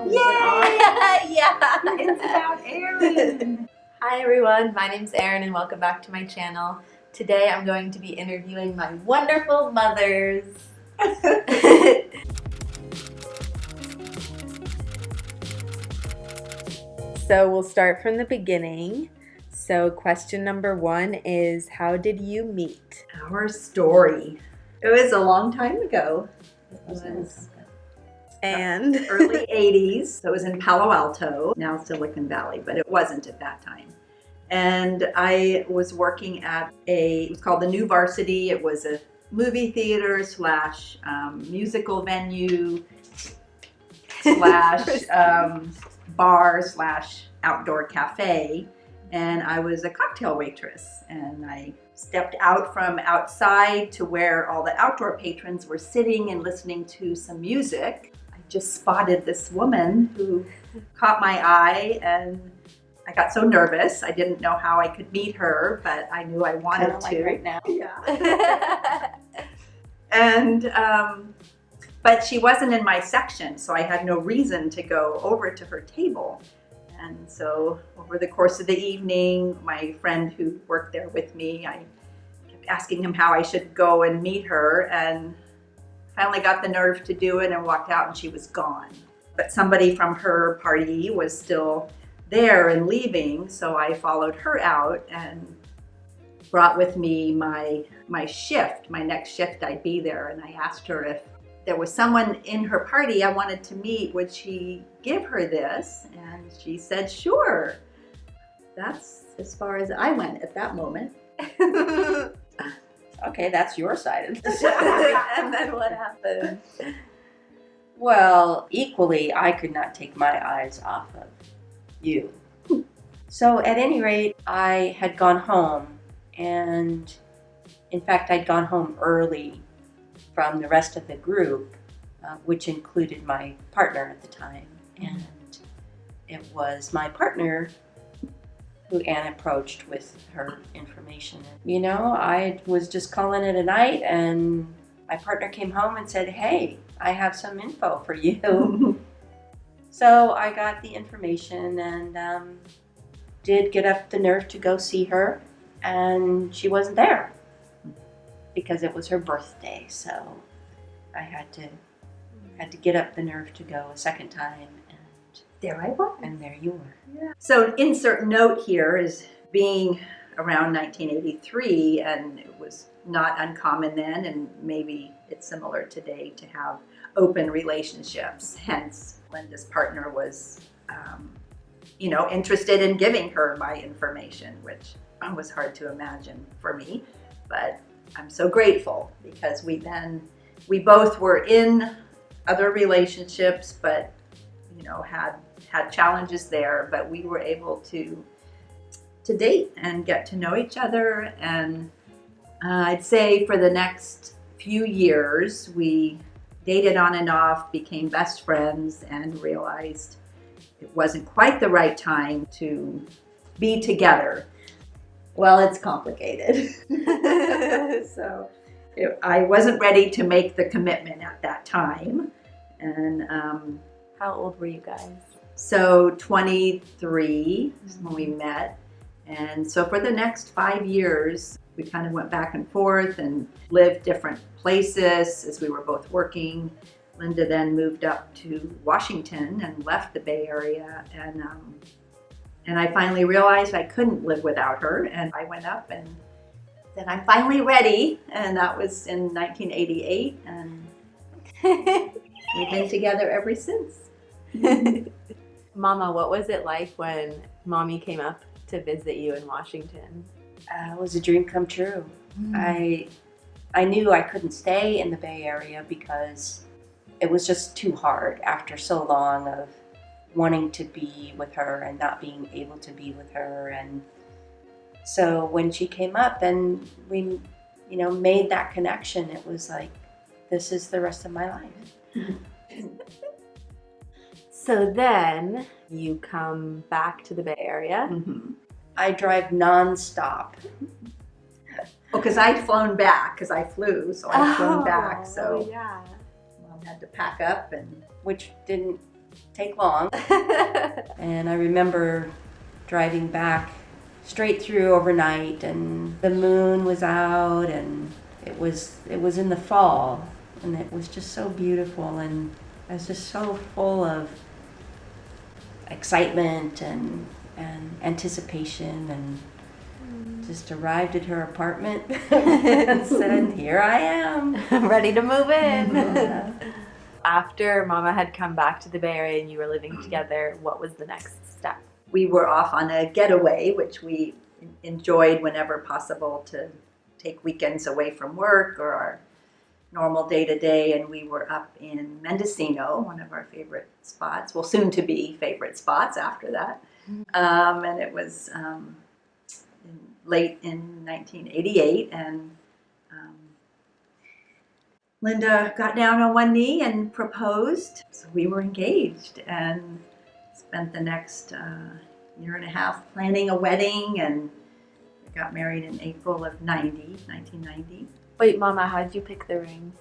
Yay! Yeah, It's about Erin. Hi everyone, my name's Erin and welcome back to my channel. Today I'm going to be interviewing my wonderful mothers. So we'll start from the beginning. So question number 1 is, how did you meet? Our story. It was a long time ago. It was And early 80s. So it was in Palo Alto, now Silicon Valley, but it wasn't at that time. And I was working at it was called the New Varsity. It was a movie theater slash musical venue slash bar slash outdoor cafe. And I was a cocktail waitress, and I stepped out from outside to where all the outdoor patrons were sitting and listening to some music. I just spotted this woman who caught my eye, and I got so nervous. I didn't know how I could meet her, but I knew I wanted to. Like right now. Yeah. And but she wasn't in my section, so I had no reason to go over to her table. And so over the course of the evening, my friend who worked there with me, I kept asking him how I should go and meet her, and finally got the nerve to do it and walked out, and she was gone. But somebody from her party was still there and leaving, so I followed her out and brought with me my shift, my next shift I'd be there, and I asked her if there was someone in her party I wanted to meet, would she give her this? And she said, sure. That's as far as I went at that moment. Okay, that's your side of the story. And then what happened? Well, equally, I could not take my eyes off of you. So at any rate, I had gone home, and in fact, I'd gone home early from the rest of the group, which included my partner at the time. And it was my partner who Anne approached with her information. You know, I was just calling it a night, and my partner came home and said, hey, I have some info for you. So I got the information and did get up the nerve to go see her, and she wasn't there because it was her birthday. So I had to get up the nerve to go a second time, and There I was. and there you were. Yeah. So insert note here is being around 1983, and it was not uncommon then, and maybe it's similar today, to have open relationships. Hence, Linda's partner was, interested in giving her my information, which was hard to imagine for me. But I'm so grateful because we both were in other relationships, but had challenges there, but we were able to date and get to know each other. And I'd say for the next few years, we dated on and off, became best friends, and realized it wasn't quite the right time to be together. Well, it's complicated. So I wasn't ready to make the commitment at that time. And How old were you guys? so 23 is when we met. And so for the next 5 years, we kind of went back and forth and lived different places as we were both working. Linda then moved up to Washington and left the Bay Area. And I finally realized I couldn't live without her. And I went up and said, I'm finally ready. And that was in 1988. And we've been together ever since. Mama, what was it like when Mommy came up to visit you in Washington? It was a dream come true. I knew I couldn't stay in the Bay Area because it was just too hard after so long of wanting to be with her and not being able to be with her. And so when she came up and we, made that connection, it was like, this is the rest of my life. So then you come back to the Bay Area. Mm-hmm. I drive nonstop. Well, because I'd flown back, because I flew, so I'd flown back. So yeah. Mom had to pack up, and which didn't take long. And I remember driving back straight through overnight, and the moon was out, and it was in the fall, and it was just so beautiful, and I was just so full of excitement and anticipation, and just arrived at her apartment and said, "Here I am, ready to move in." Yeah. After Mama had come back to the Bay Area and you were living together, what was the next step? We were off on a getaway, which we enjoyed whenever possible, to take weekends away from work or our normal day-to-day, and we were up in Mendocino, one of our favorite spots, well, soon to be favorite spots after that. And it was late in 1988, and Linda got down on one knee and proposed. So we were engaged and spent the next year and a half planning a wedding, and we got married in April of 1990. Wait, Mama, how did you pick the ring?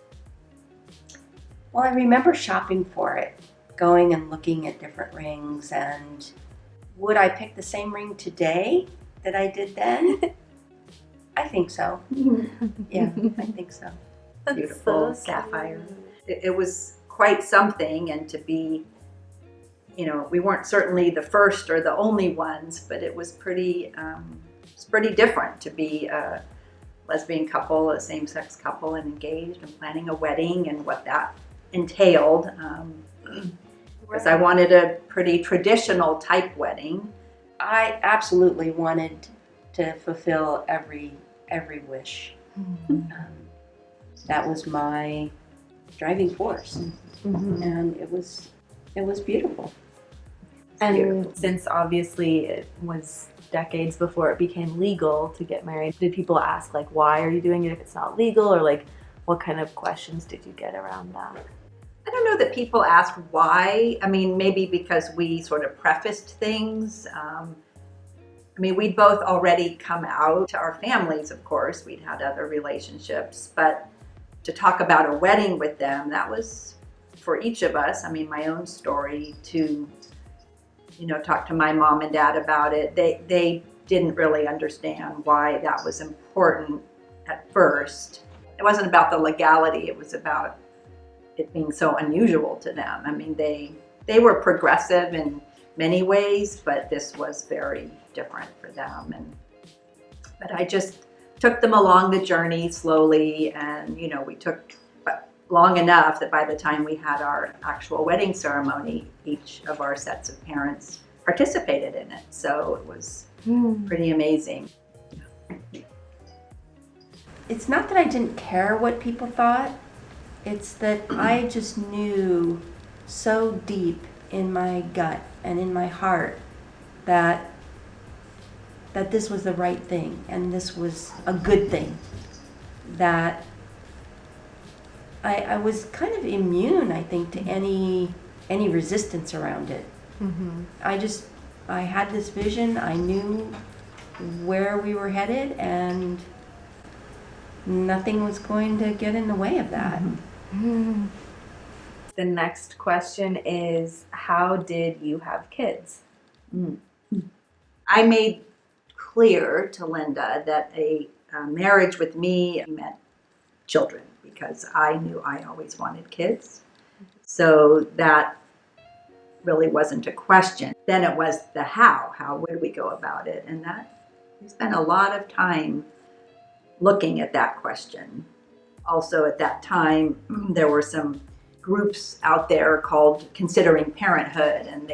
Well, I remember shopping for it, going and looking at different rings, and would I pick the same ring today that I did then? I think so. Yeah, I think so. Beautiful So sapphire. It was quite something, and to be, we weren't certainly the first or the only ones, but it was pretty different to be a lesbian couple, a same-sex couple, and engaged and planning a wedding and what that entailed. Because I wanted a pretty traditional type wedding. I absolutely wanted to fulfill every wish. That was my driving force, and it was beautiful. And since obviously it was decades before it became legal to get married, did people ask, like, why are you doing it if it's not legal? Or, like, what kind of questions did you get around that? I don't know that people asked why. I mean, maybe because we sort of prefaced things. We'd both already come out to our families, of course. We'd had other relationships. But to talk about a wedding with them, that was for each of us. My own story to talk to my mom and dad about it. They didn't really understand why that was important at first. It wasn't about the legality, it was about it being so unusual to them. They were progressive in many ways, but this was very different for them. But I just took them along the journey slowly, and we took long enough that by the time we had our actual wedding ceremony, each of our sets of parents participated in it. So it was pretty amazing. It's not that I didn't care what people thought. It's that I just knew so deep in my gut and in my heart that this was the right thing, and this was a good thing. That I was kind of immune, I think, to any resistance around it. I had this vision. I knew where we were headed, and nothing was going to get in the way of that. The next question is, how did you have kids? I made clear to Linda that a marriage with me meant children, because I knew I always wanted kids. So that really wasn't a question. Then it was the how. How would we go about it? And that we spent a lot of time looking at that question. Also at that time, there were some groups out there called Considering Parenthood, and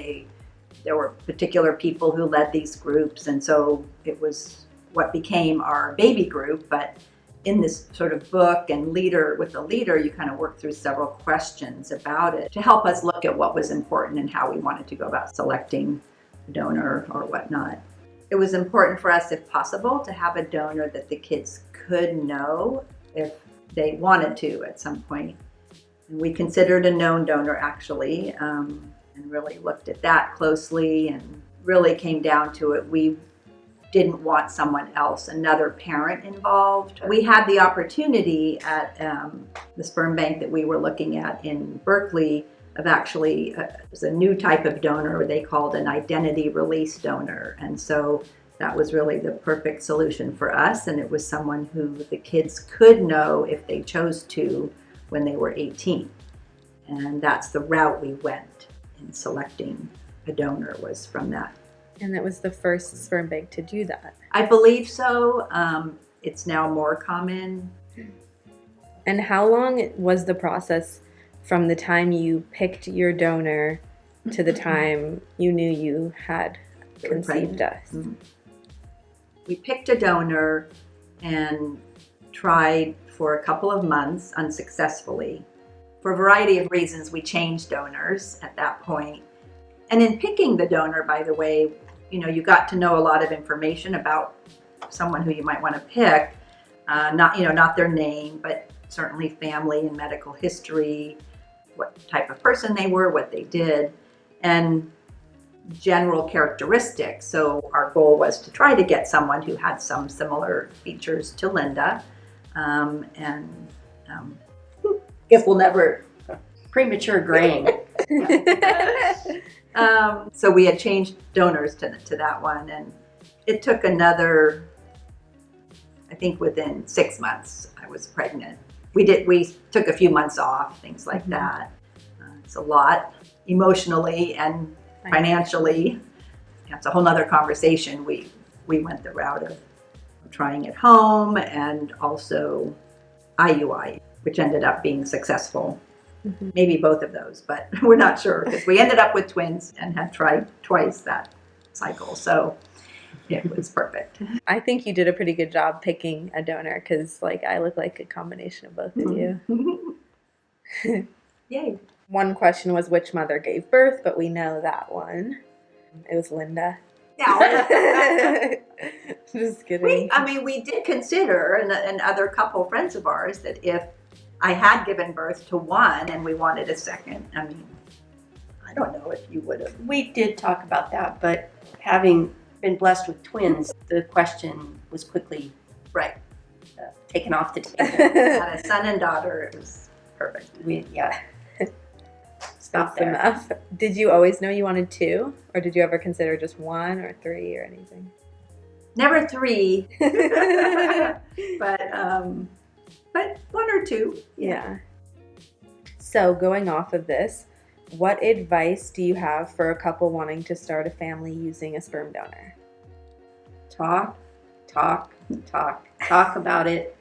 there were particular people who led these groups, and so it was what became our baby group. But in this sort of book and with the leader, you kind of work through several questions about it to help us look at what was important and how we wanted to go about selecting a donor or whatnot. It was important for us, if possible, to have a donor that the kids could know if they wanted to at some point. And we considered a known donor, actually, and really looked at that closely, and really came down to it. We didn't want someone else, another parent involved. We had the opportunity at the sperm bank that we were looking at in Berkeley actually there's a new type of donor they called an identity release donor. And so that was really the perfect solution for us. And it was someone who the kids could know if they chose to when they were 18. And that's the route we went in selecting a donor, was from that. And it was the first sperm bank to do that. I believe so. It's now more common. And how long was the process from the time you picked your donor to the time you knew you had conceived us? Mm-hmm. We picked a donor and tried for a couple of months unsuccessfully. For a variety of reasons, we changed donors at that point. And in picking the donor, by the way, you got to know a lot of information about someone who you might want to pick. Not their name, but certainly family and medical history, what type of person they were, what they did, and general characteristics. So our goal was to try to get someone who had some similar features to Linda. Guess we'll never... Premature graying. So we had changed donors to that one, and it took another, I think within 6 months I was pregnant. We took a few months off, things like that. It's a lot emotionally and financially. That's a whole nother conversation. We went the route of trying at home and also IUI, which ended up being successful. Mm-hmm. Maybe both of those, but we're not sure, because we ended up with twins and had tried twice that cycle. So it was perfect. I think you did a pretty good job picking a donor, because I look like a combination of both of you. Yay. One question was which mother gave birth, but we know that one. It was Linda. Yeah. Just kidding. We did consider, and other couple friends of ours, that if I had given birth to one and we wanted a second, I don't know if you would have. We did talk about that, but having been blessed with twins, the question was quickly taken off the table. Had a son and daughter. It was perfect. Stop there. Enough. Did you always know you wanted two, or did you ever consider just one or three or anything? Never three, but one or two. Yeah. So going off of this, what advice do you have for a couple wanting to start a family using a sperm donor? Talk about it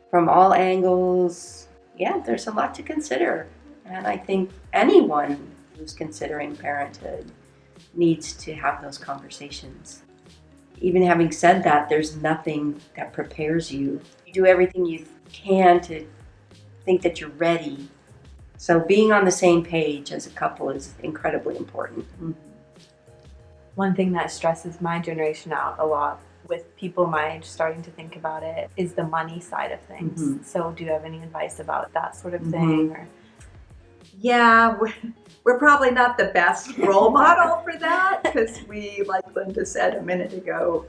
from all angles. Yeah, there's a lot to consider. And I think anyone who's considering parenthood needs to have those conversations. Even having said that, there's nothing that prepares you. You do everything you can to think that you're ready. So being on the same page as a couple is incredibly important. Mm-hmm. One thing that stresses my generation out a lot with people my age starting to think about it is the money side of things. Mm-hmm. So do you have any advice about that sort of thing? Or? Yeah, we're probably not the best role model for that, because we, like Linda said a minute ago,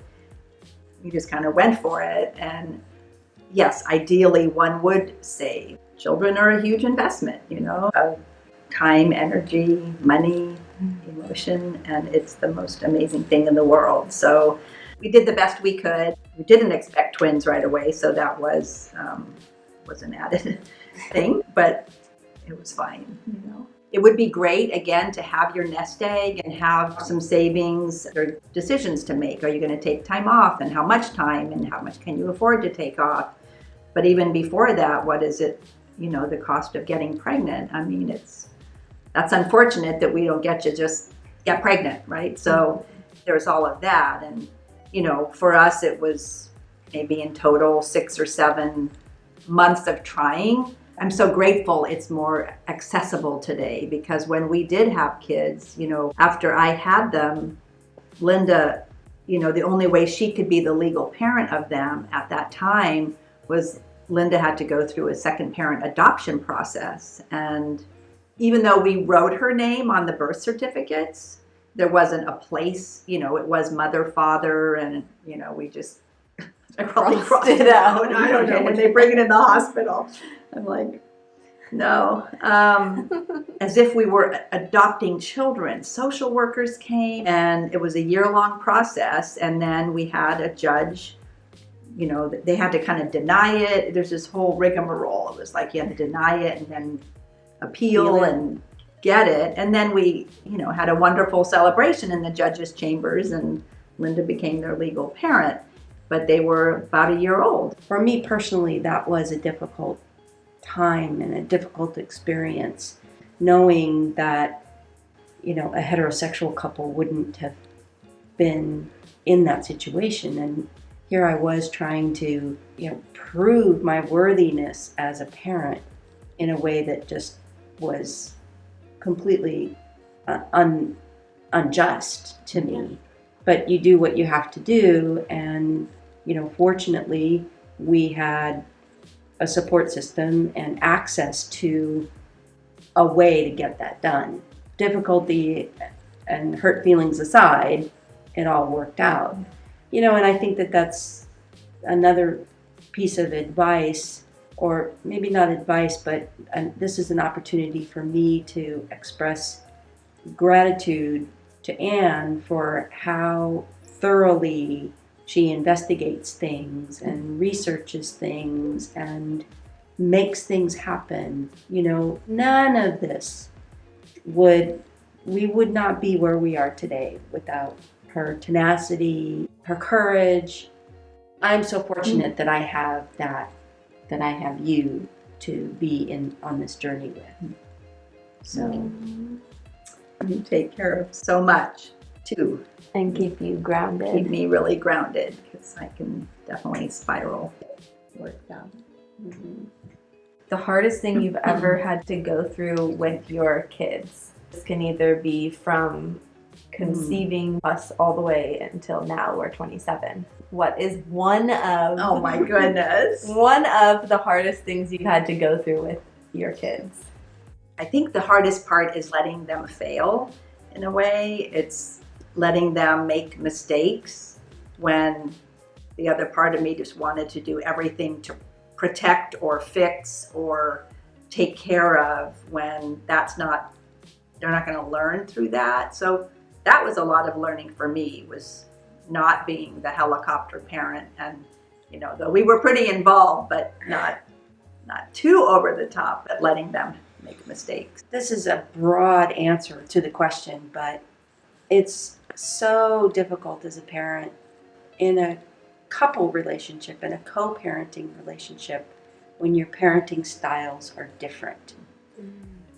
we just kind of went for it. And yes, ideally one would save. Children are a huge investment, of time, energy, money, emotion, and it's the most amazing thing in the world. So we did the best we could. We didn't expect twins right away, so that was an added thing, but it was fine, It would be great, again, to have your nest egg and have some savings. There are decisions to make. Are you going to take time off, and how much time, and how much can you afford to take off? But even before that, what is it, the cost of getting pregnant? That's unfortunate that we don't get to just get pregnant, right? So there's all of that. And, for us, it was maybe in total 6 or 7 months of trying. I'm so grateful it's more accessible today, because when we did have kids, after I had them, Linda, the only way she could be the legal parent of them at that time was Linda had to go through a second parent adoption process. And even though we wrote her name on the birth certificates, there wasn't a place, it was mother, father, and, we just crossed it out. I don't know, when they bring it in the hospital, I'm like, No, as if we were adopting children. Social workers came, and it was a year-long process, and then we had a judge, you know, they had to kind of deny it. There's this whole rigmarole. It was like you had to deny it and then appeal and get it. And then we, you know, had a wonderful celebration in the judge's chambers, and Linda became their legal parent. But they were about a year old. For me personally, that was a difficult time and a difficult experience, knowing that, you know, a heterosexual couple wouldn't have been in that situation. And here I was trying to, you know, prove my worthiness as a parent in a way that just was completely unjust to me. Yeah. But you do what you have to do, and you know, fortunately, we had a support system and access to a way to get that done. Difficulty and hurt feelings aside, it all worked out. You know, and I think that that's another piece of advice, or maybe not advice, but this is an opportunity for me to express gratitude to Anne for how thoroughly she investigates things and researches things and makes things happen. You know, none of this we would not be where we are today without her tenacity, her courage. I'm so fortunate that I have that I have you to be on this journey with. So you take care of so much too. And keep you grounded. Keep me really grounded, because I can definitely spiral towards that. Mm-hmm. The hardest thing you've ever had to go through with your kids. This can either be from conceiving us all the way until now, we're 27. What is one of... Oh my goodness. One of the hardest things you've had to go through with your kids? I think the hardest part is letting them fail in a way. It's letting them make mistakes when the other part of me just wanted to do everything to protect or fix or take care of, when they're not going to learn through that. So that was a lot of learning for me, was not being the helicopter parent. And, you know, though we were pretty involved, but not too over the top, but letting them make mistakes. This is a broad answer to the question, but it's so difficult as a parent in a couple relationship, in a co-parenting relationship, when your parenting styles are different.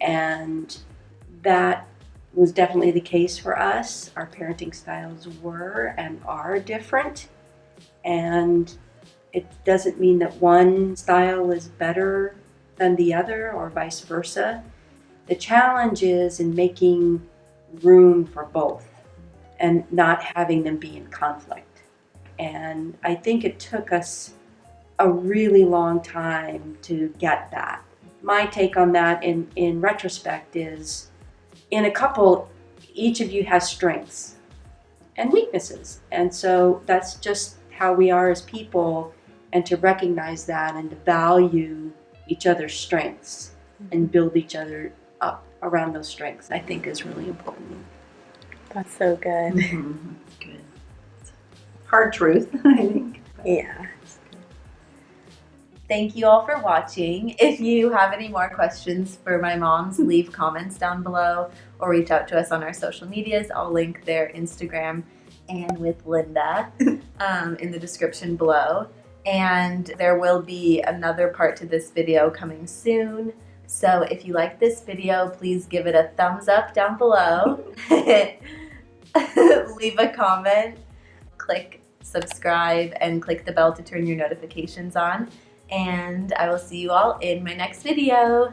And that was definitely the case for us. Our parenting styles were and are different. And it doesn't mean that one style is better than the other or vice versa. The challenge is in making room for both and not having them be in conflict. And I think it took us a really long time to get that. My take on that in retrospect is, in a couple, each of you has strengths and weaknesses. And so that's just how we are as people, and to recognize that and to value each other's strengths and build each other up around those strengths, I think is really important. That's so good. Mm-hmm. Good. Hard truth, I think. Yeah. Thank you all for watching. If you have any more questions for my moms, leave comments down below or reach out to us on our social medias. I'll link their Instagram and with Linda in the description below. And there will be another part to this video coming soon. So if you like this video, please give it a thumbs up down below. Leave a comment, click subscribe, and click the bell to turn your notifications on. And I will see you all in my next video.